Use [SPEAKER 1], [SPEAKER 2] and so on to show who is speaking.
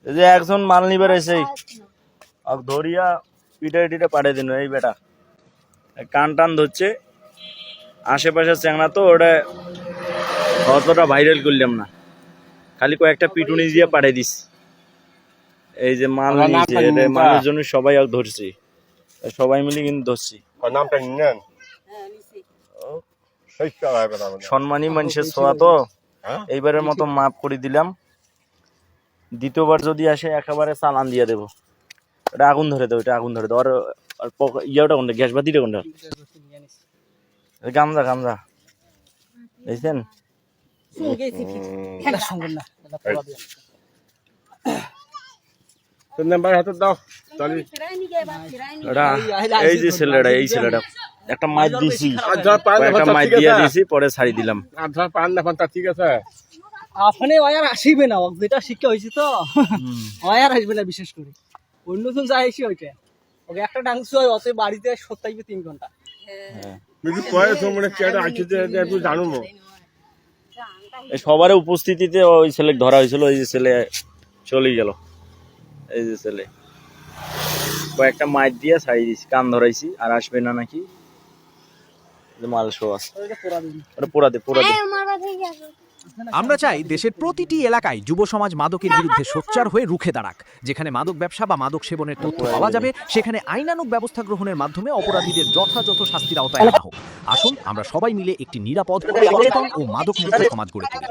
[SPEAKER 1] এই যে একজন মাল নিবার এসে ধরিয়া পিঠে টিটে পাঠিয়ে দিন এই বেটা কান টান ধরছে আশেপাশে চ্যাংড়া তো ওটা অতটা ভাইরাল করলাম না খালি কয়েকটা পিটুনি দিয়ে পাঠিয়ে দিস এই যে মাল নিয়েছে এটা মানুষজন সবাই ধরছি সবাই মিলে কিন্তু ধরছি
[SPEAKER 2] নামটা নেন
[SPEAKER 1] সম্মানী মানুষের ছোঁয়া তো এইবারের মতো মাপ করে দিলাম দ্বিতীয়বার যদি আসে একেবারে চালান দিয়ে দেবো এটা আগুন ধরে দেবো এটা আগুন ধরে দেবো আর ইয়েটা কোনটা গ্যাস বাতিটা কোনটা গামজা গামজা দেখছেন এই যে ছেলেটা এই ছেলেটা একটা মাইক দিয়েছি একটা মাইক দিয়ে দিয়েছি পরে ছাড়ি দিলাম
[SPEAKER 2] ঠিক আছে
[SPEAKER 3] আপনি ওয়ার আসিবে না যেটা শিক্ষা হয়েছে তো ওয়ার আসবে না বিশেষ করে অন্যজন যা এসে ওইটা ওকে একটা ডান্স হয় অত বাড়িতে সত্যাইবে 3 ঘন্টা
[SPEAKER 1] সবার উপস্থিতিতে ওই ছেলে ধরা হয়েছিল ওই যে ছেলে চলে গেল এই যে ছেলে কয়েকটা মাইক দিয়ে ছাড়িয়ে দিয়েছি কান ধরাইছি আর আসবে না নাকি মাল শো আছে পোড়াতে
[SPEAKER 4] আমরা চাই দেশের প্রতিটি এলাকায় যুব সমাজ মাদকের বিরুদ্ধে সোচ্চার হয়ে রুখে দাঁড়াক যেখানে মাদক ব্যবসা বা মাদক সেবনের তথ্য পাওয়া যাবে সেখানে আইনানুগ ব্যবস্থা গ্রহণের মাধ্যমে অপরাধীদের যথাযথ শাস্তির আওতায় আনা হোক আসুন আমরা সবাই মিলে একটি নিরাপদ সচেতন ও মাদক মুক্ত সমাজ গড়ে তুলি